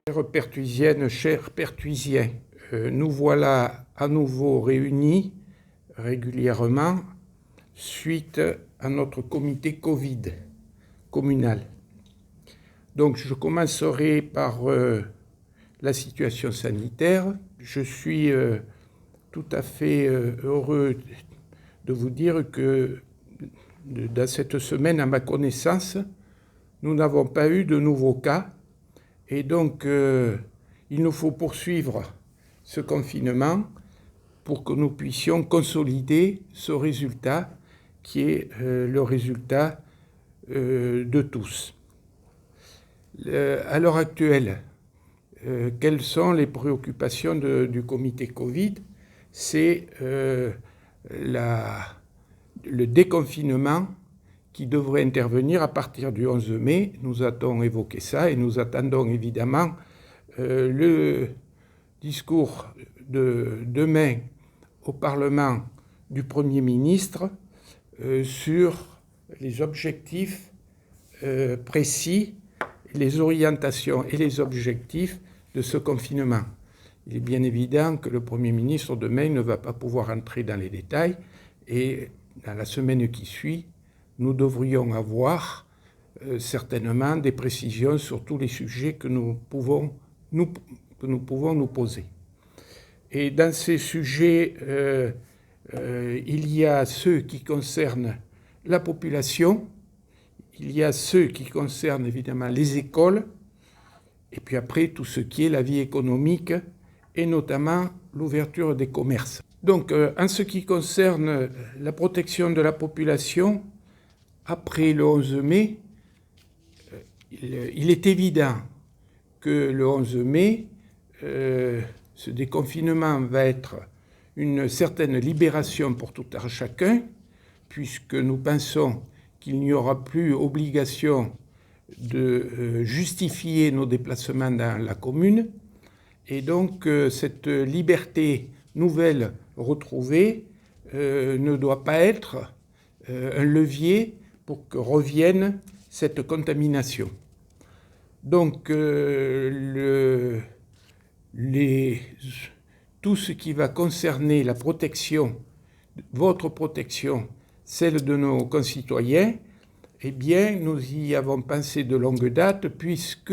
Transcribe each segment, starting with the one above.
Chères Pertuisiennes, chers Pertuisiens, nous voilà à nouveau réunis régulièrement suite à notre comité Covid communal. Donc je commencerai par la situation sanitaire. Je suis tout à fait heureux de vous dire que dans cette semaine, à ma connaissance, nous n'avons pas eu de nouveaux cas. Et donc, il nous faut poursuivre ce confinement pour que nous puissions consolider ce résultat qui est le résultat de tous. À l'heure actuelle, quelles sont les préoccupations du comité Covid? C'est le déconfinement qui devrait intervenir à partir du 11 mai. Nous avons évoqué ça et nous attendons évidemment le discours de demain au Parlement du Premier ministre sur les objectifs précis, les orientations et les objectifs de ce confinement. Il est bien évident que le Premier ministre demain ne va pas pouvoir entrer dans les détails et dans la semaine qui suit, nous devrions avoir certainement des précisions sur tous les sujets que nous pouvons nous poser. Et dans ces sujets, il y a ceux qui concernent la population, il y a ceux qui concernent évidemment les écoles, et puis après tout ce qui est la vie économique, et notamment l'ouverture des commerces. Donc, en ce qui concerne la protection de la population, après le 11 mai, il est évident que le 11 mai, ce déconfinement va être une certaine libération pour tout un chacun, puisque nous pensons qu'il n'y aura plus obligation de justifier nos déplacements dans la commune. Et donc, cette liberté nouvelle retrouvée ne doit pas être un levier pour que revienne cette contamination. Donc, tout ce qui va concerner la protection, votre protection, celle de nos concitoyens, eh bien, nous y avons pensé de longue date puisque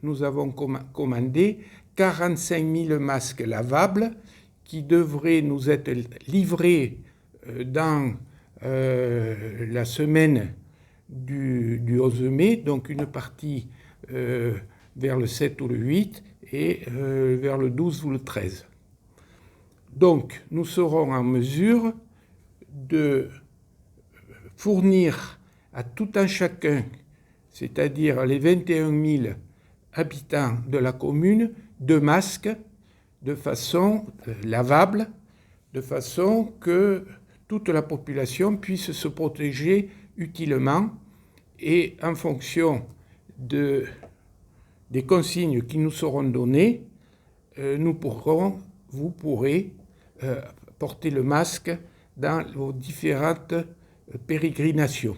nous avons commandé 45 000 masques lavables qui devraient nous être livrés dans la semaine du 11 mai, donc une partie vers le 7 ou le 8 et vers le 12 ou le 13. Donc, nous serons en mesure de fournir à tout un chacun, c'est-à-dire les 21 000 habitants de la commune, de masques de façon lavable, de façon que toute la population puisse se protéger utilement et en fonction des consignes qui nous seront données, vous pourrez porter le masque dans vos différentes pérégrinations.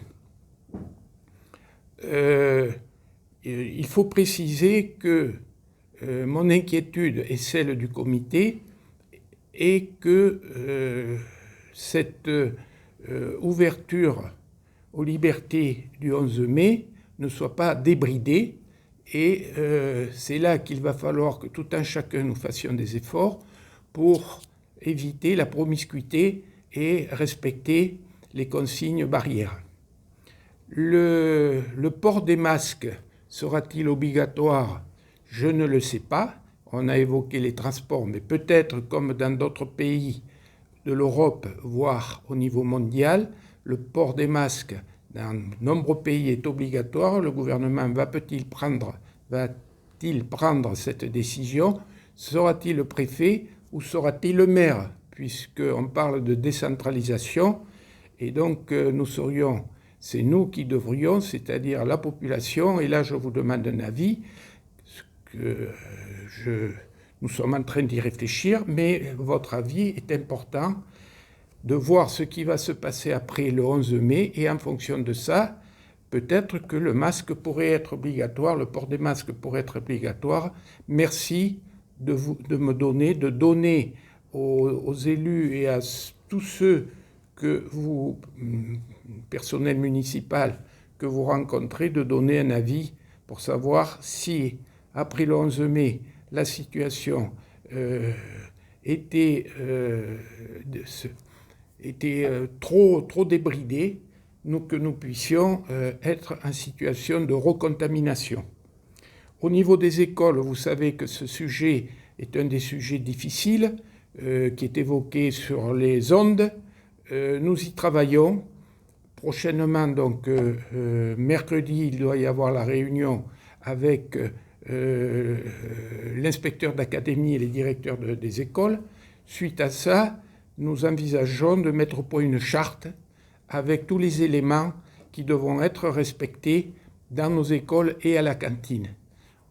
Il faut préciser que mon inquiétude est celle du comité et que cette ouverture aux libertés du 11 mai ne soit pas débridée et c'est là qu'il va falloir que tout un chacun nous fassions des efforts pour éviter la promiscuité et respecter les consignes barrières. Le port des masques sera-t-il obligatoire? Je ne le sais pas. On a évoqué les transports, mais peut-être comme dans d'autres pays de l'Europe, voire au niveau mondial, le port des masques dans de nombreux pays est obligatoire. Le gouvernement va-t-il prendre cette décision? Sera-t-il le préfet ou sera-t-il le maire? Puisqu'on parle de décentralisation, et donc c'est nous qui devrions, c'est-à-dire la population, et là je vous demande un avis, nous sommes en train d'y réfléchir, mais votre avis est important, de voir ce qui va se passer après le 11 mai, et en fonction de ça, peut-être que le masque pourrait être obligatoire, le port des masques pourrait être obligatoire. Merci de me donner aux élus et à tous ceux que vous, personnel municipal, que vous rencontrez, de donner un avis pour savoir si, après le 11 mai, la situation était trop débridée, que nous puissions être en situation de recontamination. Au niveau des écoles, vous savez que ce sujet est un des sujets difficiles qui est évoqué sur les ondes. Nous y travaillons. Prochainement, donc mercredi, il doit y avoir la réunion avec l'inspecteur d'académie et les directeurs des écoles. Suite à ça, nous envisageons de mettre au point une charte avec tous les éléments qui devront être respectés dans nos écoles et à la cantine.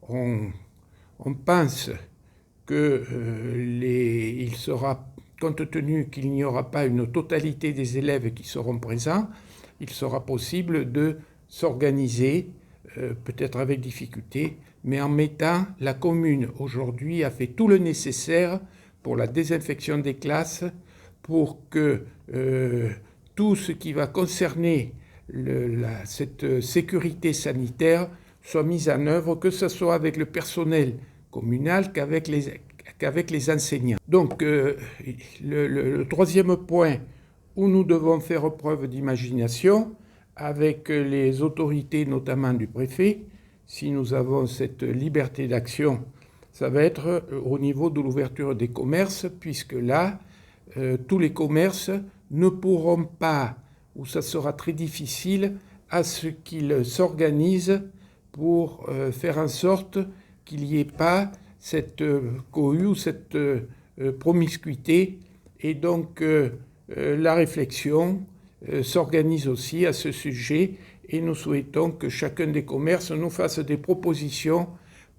On pense que il sera, compte tenu qu'il n'y aura pas une totalité des élèves qui seront présents, il sera possible de s'organiser, peut-être avec difficulté, mais en mettant la commune aujourd'hui a fait tout le nécessaire pour la désinfection des classes, pour que tout ce qui va concerner cette sécurité sanitaire soit mis en œuvre, que ce soit avec le personnel communal qu'avec les enseignants. Donc, le troisième point où nous devons faire preuve d'imagination avec les autorités, notamment du préfet, si nous avons cette liberté d'action, ça va être au niveau de l'ouverture des commerces, puisque là, tous les commerces ne pourront pas, ou ça sera très difficile, à ce qu'ils s'organisent pour faire en sorte qu'il n'y ait pas cette cohue ou cette promiscuité. Et donc, la réflexion s'organise aussi à ce sujet et nous souhaitons que chacun des commerces nous fasse des propositions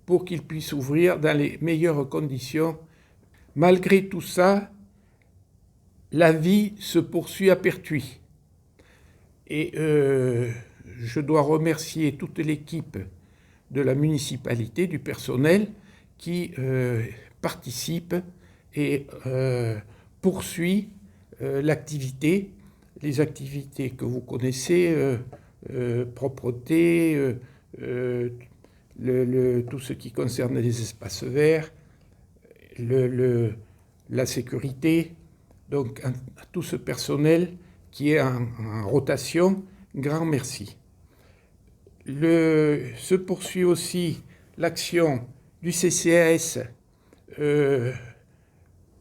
pour qu'ils puissent ouvrir dans les meilleures conditions. Malgré tout ça, la vie se poursuit à Pertuis. Et je dois remercier toute l'équipe de la municipalité, du personnel qui participe et poursuit l'activité, les activités que vous connaissez, propreté, tout ce qui concerne les espaces verts, la sécurité. Donc à tout ce personnel qui est en rotation, grand merci. Se poursuit aussi l'action du CCAS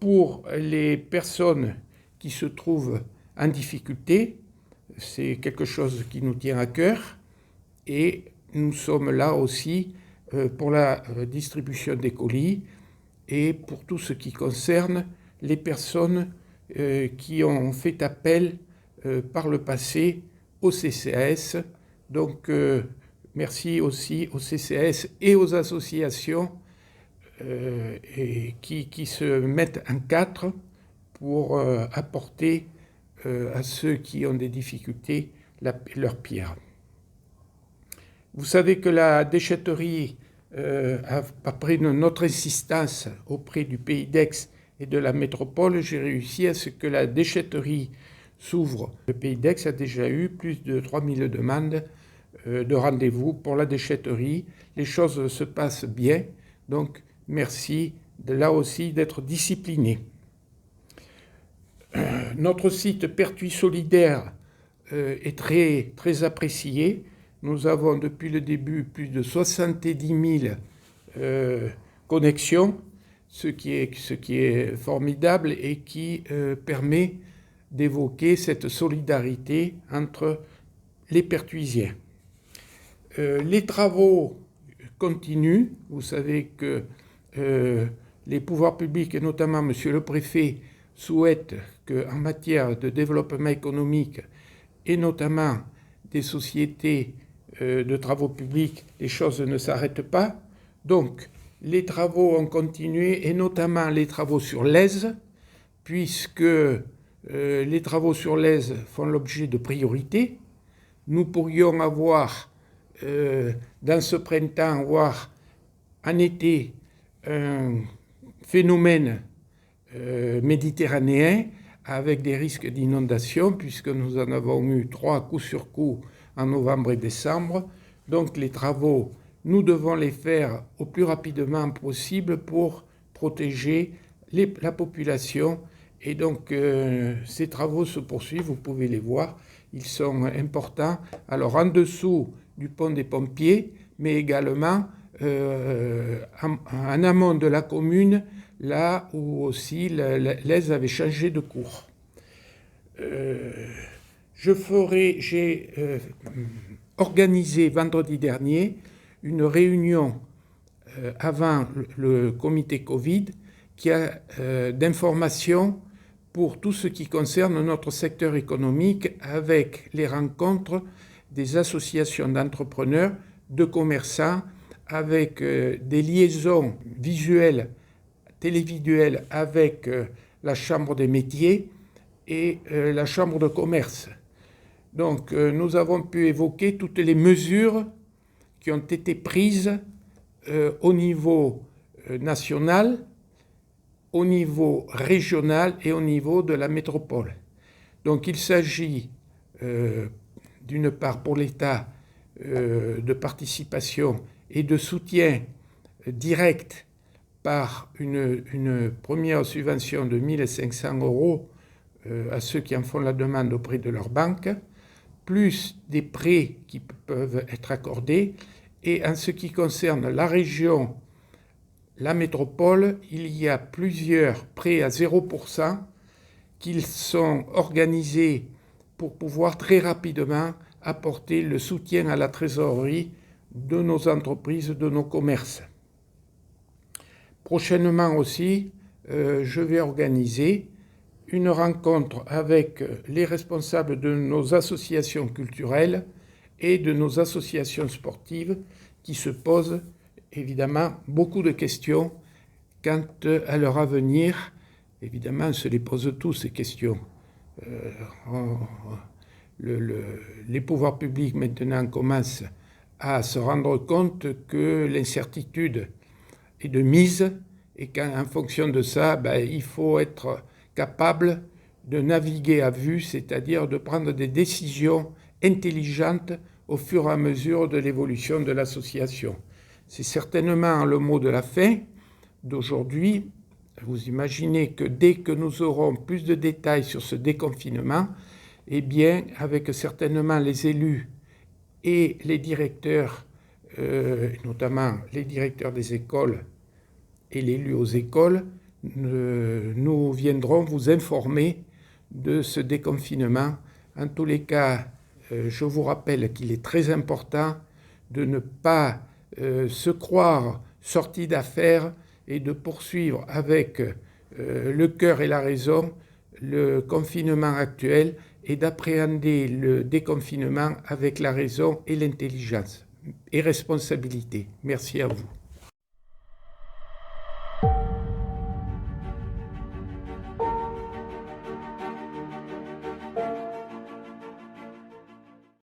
pour les personnes qui se trouvent en difficulté. C'est quelque chose qui nous tient à cœur et nous sommes là aussi pour la distribution des colis et pour tout ce qui concerne les personnes qui ont fait appel par le passé au CCAS. Donc merci aussi au CCAS et aux associations qui se mettent en quatre pour apporter à ceux qui ont des difficultés leur pierre. Vous savez que la déchetterie, après notre insistance auprès du Pays d'Aix et de la métropole, j'ai réussi à ce que la déchetterie s'ouvre. Le Pays d'Aix a déjà eu plus de 3000 demandes de rendez-vous pour la déchetterie. Les choses se passent bien, donc merci là aussi d'être discipliné. Notre site Pertuis Solidaire est très, très apprécié. Nous avons depuis le début plus de 70 000 connexions, ce qui est formidable et qui permet d'évoquer cette solidarité entre les Pertuisiens. Les travaux continuent. Vous savez que les pouvoirs publics, et notamment Monsieur le Préfet, souhaitent qu'en matière de développement économique, et notamment des sociétés de travaux publics, les choses ne s'arrêtent pas. Donc, les travaux ont continué, et notamment les travaux sur l'Aise, puisque les travaux sur l'Aise font l'objet de priorités. nous pourrions avoir dans ce printemps, voire en été, un phénomène méditerranéen avec des risques d'inondation, puisque nous en avons eu 3 coup sur coup en novembre et décembre. Donc les travaux, nous devons les faire au plus rapidement possible pour protéger la population. Et donc ces travaux se poursuivent, vous pouvez les voir, ils sont importants. Alors en dessous du pont des pompiers, mais également en amont de la commune, là où aussi l'Aise avait changé de cours. J'ai organisé vendredi dernier une réunion avant le comité Covid qui a d'informations pour tout ce qui concerne notre secteur économique, avec les rencontres des associations d'entrepreneurs, de commerçants, avec des liaisons visuelles, télévisuelles avec la Chambre des métiers et la Chambre de commerce. Donc nous avons pu évoquer toutes les mesures qui ont été prises au niveau national, au niveau régional et au niveau de la métropole. Donc il s'agit d'une part pour l'État de participation et de soutien direct par une première subvention de 1 500 € à ceux qui en font la demande auprès de leur banque, plus des prêts qui peuvent être accordés. Et en ce qui concerne la région, la métropole, il y a plusieurs prêts à 0% qui sont organisés pour pouvoir très rapidement apporter le soutien à la trésorerie de nos entreprises, de nos commerces. Prochainement aussi, je vais organiser une rencontre avec les responsables de nos associations culturelles et de nos associations sportives qui se posent évidemment beaucoup de questions quant à leur avenir. Évidemment, on se les pose tous, ces questions. Les pouvoirs publics maintenant commencent à se rendre compte que l'incertitude est de mise et qu'en fonction de ça, il faut être capable de naviguer à vue, c'est-à-dire de prendre des décisions intelligentes au fur et à mesure de l'évolution de l'association. C'est certainement le mot de la fin d'aujourd'hui. Vous imaginez que dès que nous aurons plus de détails sur ce déconfinement, eh bien, avec certainement les élus et les directeurs, notamment les directeurs des écoles et l'élu aux écoles, nous viendrons vous informer de ce déconfinement. En tous les cas, je vous rappelle qu'il est très important de ne pas se croire sorti d'affaires et de poursuivre avec le cœur et la raison le confinement actuel et d'appréhender le déconfinement avec la raison et l'intelligence et responsabilité. Merci à vous.